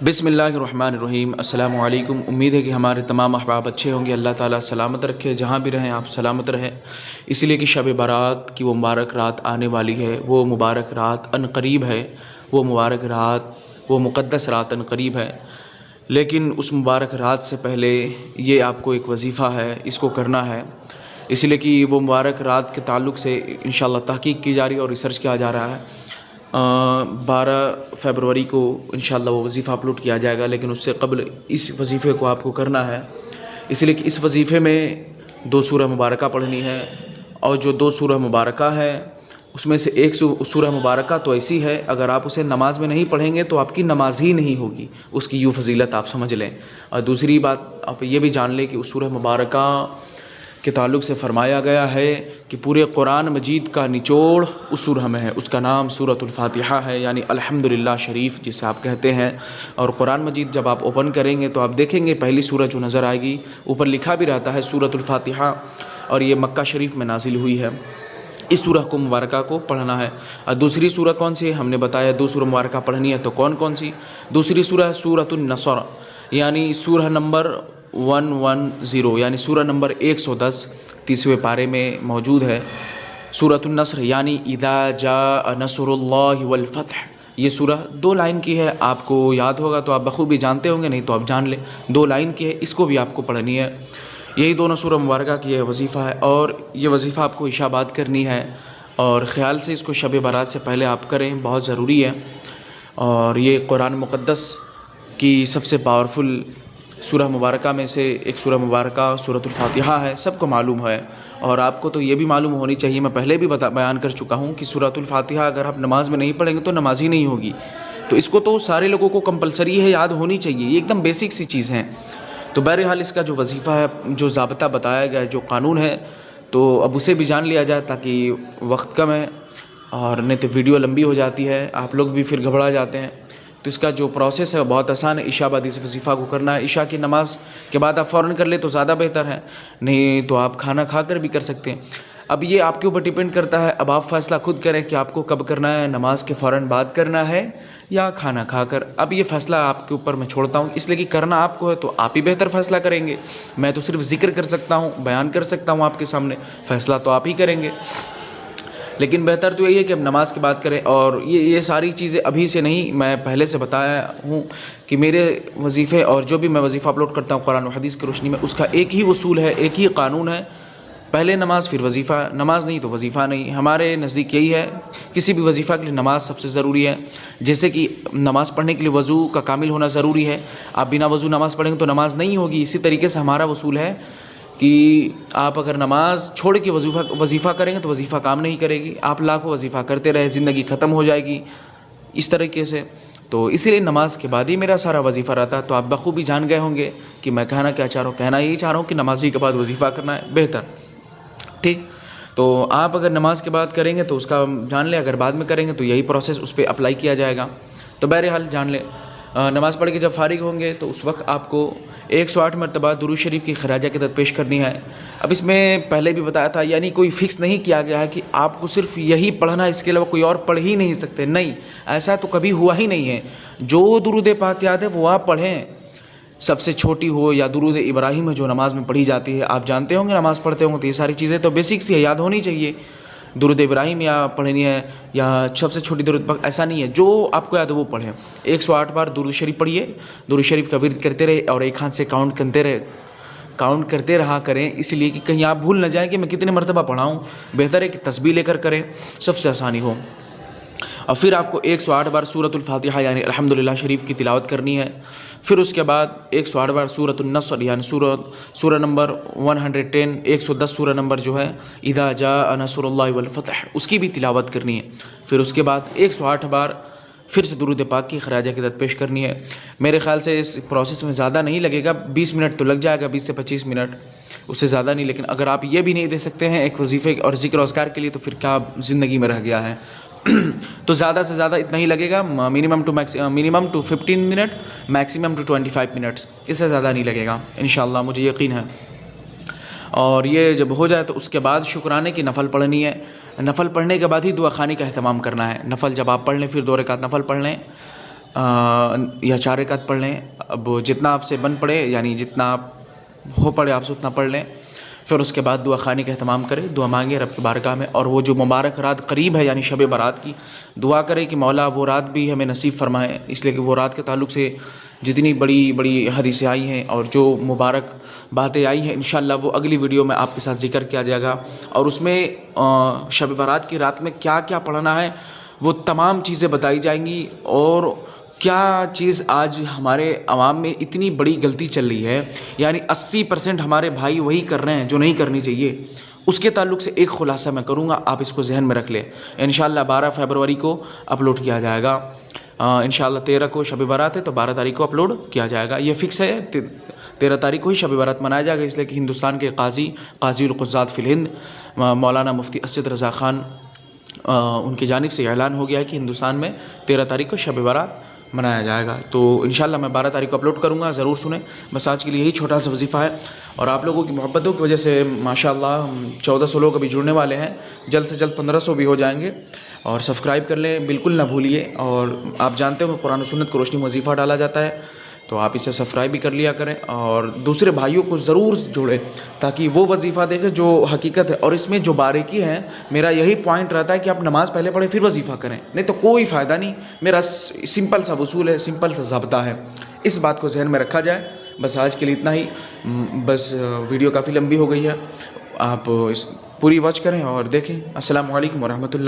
بسم اللہ الرحمن الرحیم۔ السلام علیکم۔ امید ہے کہ ہمارے تمام احباب اچھے ہوں گے۔ اللہ تعالیٰ سلامت رکھے، جہاں بھی رہیں آپ سلامت رہیں۔ اس لیے کہ شب برات کی وہ مبارک رات آنے والی ہے، وہ مبارک رات ان قریب ہے، وہ مبارک رات، وہ مقدس رات ان قریب ہے۔ لیکن اس مبارک رات سے پہلے یہ آپ کو ایک وظیفہ ہے، اس کو کرنا ہے۔ اس لیے کہ وہ مبارک رات کے تعلق سے انشاءاللہ تحقیق کی جا رہی ہے اور ریسرچ کیا جا رہا ہے۔ 12 فروری کو انشاءاللہ وہ وظیفہ اپلوڈ کیا جائے گا، لیکن اس سے قبل اس وظیفے کو آپ کو کرنا ہے۔ اس لیے کہ اس وظیفے میں 2 سورہ مبارکہ پڑھنی ہے، اور جو 2 سورہ مبارکہ ہے اس میں سے ایک سورہ مبارکہ تو ایسی ہے اگر آپ اسے نماز میں نہیں پڑھیں گے تو آپ کی نماز ہی نہیں ہوگی، اس کی یوں فضیلت آپ سمجھ لیں۔ اور دوسری بات آپ یہ بھی جان لیں کہ اس سورہ مبارکہ کے تعلق سے فرمایا گیا ہے کہ پورے قرآن مجید کا نچوڑ اس سورہ میں ہے، اس کا نام سورۃ الفاتحہ ہے، یعنی الحمدللہ شریف جسے آپ کہتے ہیں۔ اور قرآن مجید جب آپ اوپن کریں گے تو آپ دیکھیں گے پہلی سورہ جو نظر آئے گی اوپر لکھا بھی رہتا ہے سورۃ الفاتحہ، اور یہ مکہ شریف میں نازل ہوئی ہے۔ اس سورہ کو مبارکہ کو پڑھنا ہے۔ اور دوسری سورہ کون سی ہے؟ ہم نے بتایا 2 سورہ مبارکہ پڑھنی ہے، تو کون سی؟ دوسری سورہ ہے سورۃ النصر، یعنی سورہ نمبر 110، یعنی سورہ نمبر 110 30ویں پارے میں موجود ہے۔ سورۃ النصر یعنی اذا جاء نصر اللہ والفتح، یہ سورہ 2 لائن کی ہے۔ آپ کو یاد ہوگا تو آپ بخوبی جانتے ہوں گے، نہیں تو آپ جان لیں، 2 لائن کی ہے، اس کو بھی آپ کو پڑھنی ہے۔ یہی دونوں سورہ مبارکہ کی یہ وظیفہ ہے، اور یہ وظیفہ آپ کو عشاء بعد کرنی ہے، اور خیال سے اس کو شب برات سے پہلے آپ کریں، بہت ضروری ہے۔ اور یہ قرآن مقدس کی سب سے پاورفل سورہ مبارکہ میں سے ایک سورہ مبارکہ سورۃ الفاتحہ ہے، سب کو معلوم ہے۔ اور آپ کو تو یہ بھی معلوم ہونی چاہیے، میں پہلے بھی بیان کر چکا ہوں کہ سورۃ الفاتحہ اگر آپ نماز میں نہیں پڑھیں گے تو نماز ہی نہیں ہوگی۔ تو اس کو تو سارے لوگوں کو کمپلسری ہے، یاد ہونی چاہیے، یہ ایک دم بیسک سی چیز ہیں۔ تو بہرحال اس کا جو وظیفہ ہے، جو ضابطہ بتایا گیا ہے، جو قانون ہے، تو اب اسے بھی جان لیا جائے تاکہ وقت کم ہے، اور نہیں تو ویڈیو لمبی ہو جاتی ہے، آپ لوگ بھی پھر گھبرا جاتے ہیں۔ تو اس کا جو پروسیس ہے وہ بہت آسان ہے۔ عشاء بعد اس وظیفہ کو کرنا ہے۔ عشاء کی نماز کے بعد آپ فوراً کر لیں تو زیادہ بہتر ہے، نہیں تو آپ کھانا کھا کر بھی کر سکتے ہیں۔ اب یہ آپ کے اوپر ڈیپینڈ کرتا ہے، اب آپ فیصلہ خود کریں کہ آپ کو کب کرنا ہے، نماز کے فوراً بعد کرنا ہے یا کھانا کھا کر۔ اب یہ فیصلہ آپ کے اوپر میں چھوڑتا ہوں، اس لیے کہ کرنا آپ کو ہے تو آپ ہی بہتر فیصلہ کریں گے۔ میں تو صرف ذکر کر سکتا ہوں، بیان کر سکتا ہوں آپ کے سامنے، فیصلہ تو آپ ہی کریں گے۔ لیکن بہتر تو یہی ہے کہ ہم نماز کی بات کریں، اور یہ ساری چیزیں ابھی سے نہیں، میں پہلے سے بتایا ہوں کہ میرے وظیفے اور جو بھی میں وظیفہ اپلوڈ کرتا ہوں قرآن و حدیث کی روشنی میں، اس کا ایک ہی اصول ہے، ایک ہی قانون ہے، پہلے نماز پھر وظیفہ، نماز نہیں تو وظیفہ نہیں۔ ہمارے نزدیک یہی ہے، کسی بھی وظیفہ کے لیے نماز سب سے ضروری ہے۔ جیسے کہ نماز پڑھنے کے لیے وضو کا کامل ہونا ضروری ہے، آپ بنا وضو نماز پڑھیں گے تو نماز نہیں ہوگی۔ اسی طریقے سے ہمارا اصول ہے کہ آپ اگر نماز چھوڑ کے وظیفہ کریں گے تو وظیفہ کام نہیں کرے گی، آپ لاکھوں وظیفہ کرتے رہے، زندگی ختم ہو جائے گی اس طریقے سے۔ تو اسی لیے نماز کے بعد ہی میرا سارا وظیفہ رہتا ہے۔ تو آپ بخوبی جان گئے ہوں گے کہ میں کہنا کیا چاہ رہا ہوں، کہنا یہی چاہ رہا ہوں کہ نماز ہی کے بعد وظیفہ کرنا ہے بہتر، ٹھیک۔ تو آپ اگر نماز کے بعد کریں گے تو اس کا جان لیں، اگر بعد میں کریں گے تو یہی پروسیس اس پہ اپلائی کیا جائے گا۔ تو بہرحال جان لیں، نماز پڑھ کے جب فارغ ہوں گے تو اس وقت آپ کو 108 مرتبہ درود شریف کی خراج عقیدت پیش کرنی ہے۔ اب اس میں پہلے بھی بتایا تھا، یعنی کوئی فکس نہیں کیا گیا ہے کہ آپ کو صرف یہی پڑھنا ہے، اس کے علاوہ کوئی اور پڑھ ہی نہیں سکتے، نہیں، ایسا تو کبھی ہوا ہی نہیں ہے۔ جو درود پاک یاد ہے وہ آپ پڑھیں، سب سے چھوٹی ہو یا درود ابراہیم ہے جو نماز میں پڑھی جاتی ہے، آپ جانتے ہوں گے نماز پڑھتے ہوں گے تو یہ ساری چیزیں تو بیسک سی ہے، یاد ہونی چاہیے۔ درود ابراہیم یا پڑھنی ہے، یا سب سے چھوٹی درود پاک، ایسا نہیں ہے، جو آپ کو یاد ہے وہ پڑھیں۔ 108 بار درود شریف پڑھیے، درود شریف کا ورد کرتے رہے، اور ایک ہاتھ سے کاؤنٹ کرتے رہا کریں، اس لیے کہ کہیں آپ بھول نہ جائیں کہ میں کتنے مرتبہ پڑھا ہوں۔ بہتر ہے کہ تسبیح لے کر کریں، سب سے آسانی ہو۔ اور پھر آپ کو 108 بار سورۃ الفاتحہ یعنی الحمدللہ شریف کی تلاوت کرنی ہے۔ پھر اس کے بعد 108 بار سورۃ النصر یعنی سورہ نمبر 110، 110 سورہ نمبر جو ہے اذا جاء نصر اللہ والفتح، اس کی بھی تلاوت کرنی ہے۔ پھر اس کے بعد 108 بار پھر سے درود پاک کی خراج عقیدت پیش کرنی ہے۔ میرے خیال سے اس پروسیس میں زیادہ نہیں لگے گا، 20 منٹ تو لگ جائے گا، 20 سے 25 منٹ، اس سے زیادہ نہیں۔ لیکن اگر آپ یہ بھی نہیں دے سکتے ہیں ایک وظیفے اور ذکر و اذکار کے لیے تو پھر کیا زندگی میں رہ گیا ہے۔ تو زیادہ سے زیادہ اتنا ہی لگے گا، minimum to 15 minute, maximum to 25 minutes, اس سے زیادہ نہیں لگے گا انشاءاللہ، مجھے یقین ہے۔ اور یہ جب ہو جائے تو اس کے بعد شکرانے کی نفل پڑھنی ہے۔ نفل پڑھنے کے بعد ہی دعا خوانی کا اہتمام کرنا ہے۔ نفل جب آپ پڑھ لیں پھر 2 رکعت نفل پڑھ لیں، یا 4 رکعت پڑھ لیں. اب جتنا آپ سے بن پڑے یعنی جتنا آپ ہو پڑے آپ سے اتنا پڑھ لیں. پھر اس کے بعد دعا خانی کا اہتمام کریں, دعا مانگیں رب کی بارگاہ میں. اور وہ جو مبارک رات قریب ہے یعنی شب برات کی, دعا کریں کہ مولا وہ رات بھی ہمیں نصیب فرمائے, اس لیے کہ وہ رات کے تعلق سے جتنی بڑی بڑی حدیثیں آئی ہیں اور جو مبارک باتیں آئی ہیں انشاءاللہ وہ اگلی ویڈیو میں آپ کے ساتھ ذکر کیا جائے گا. اور اس میں شب برات کی رات میں کیا کیا پڑھنا ہے وہ تمام چیزیں بتائی جائیں گی. اور کیا چیز آج ہمارے عوام میں اتنی بڑی غلطی چل رہی ہے, یعنی 80% ہمارے بھائی وہی کر رہے ہیں جو نہیں کرنی چاہیے, اس کے تعلق سے ایک خلاصہ میں کروں گا, آپ اس کو ذہن میں رکھ لیں. انشاءاللہ 12 فروری کو اپلوڈ کیا جائے گا. انشاءاللہ 13 کو شب برات ہے تو 12 تاریخ کو اپلوڈ کیا جائے گا. یہ فکس ہے 13 تاریخ کو ہی شب برات منایا جائے گا, اس لیے کہ ہندوستان کے قاضی القضات فی الہند مولانا مفتی اسجد رضا خان ان کی جانب سے اعلان ہو گیا ہے کہ ہندوستان میں 13 تاریخ کو شب برات منایا جائے گا. تو انشاءاللہ میں 12 تاریخ کو اپلوڈ کروں گا, ضرور سنیں. بس آج کے لیے یہی چھوٹا سا وظیفہ ہے, اور آپ لوگوں کی محبتوں کی وجہ سے ماشاءاللہ 1400 لوگ ابھی جڑنے والے ہیں, جلد سے جلد 1500 بھی ہو جائیں گے. اور سبسکرائب کر لیں بالکل نہ بھولیے. اور آپ جانتے ہو کہ قرآن و سنت کو روشنی میں وظیفہ ڈالا جاتا ہے, تو آپ اسے سبسکرائب بھی کر لیا کریں اور دوسرے بھائیوں کو ضرور جوڑیں تاکہ وہ وظیفہ دیکھیں جو حقیقت ہے. اور اس میں جو باریکی ہے, میرا یہی پوائنٹ رہتا ہے کہ آپ نماز پہلے پڑھیں پھر وظیفہ کریں, نہیں تو کوئی فائدہ نہیں. میرا سمپل سا اصول ہے, سمپل سا ضابطہ ہے, اس بات کو ذہن میں رکھا جائے. بس آج کے لیے اتنا ہی. بس ویڈیو کافی لمبی ہو گئی ہے, آپ اس پوری واچ کریں اور دیکھیں. السلام علیکم ورحمۃ اللہ.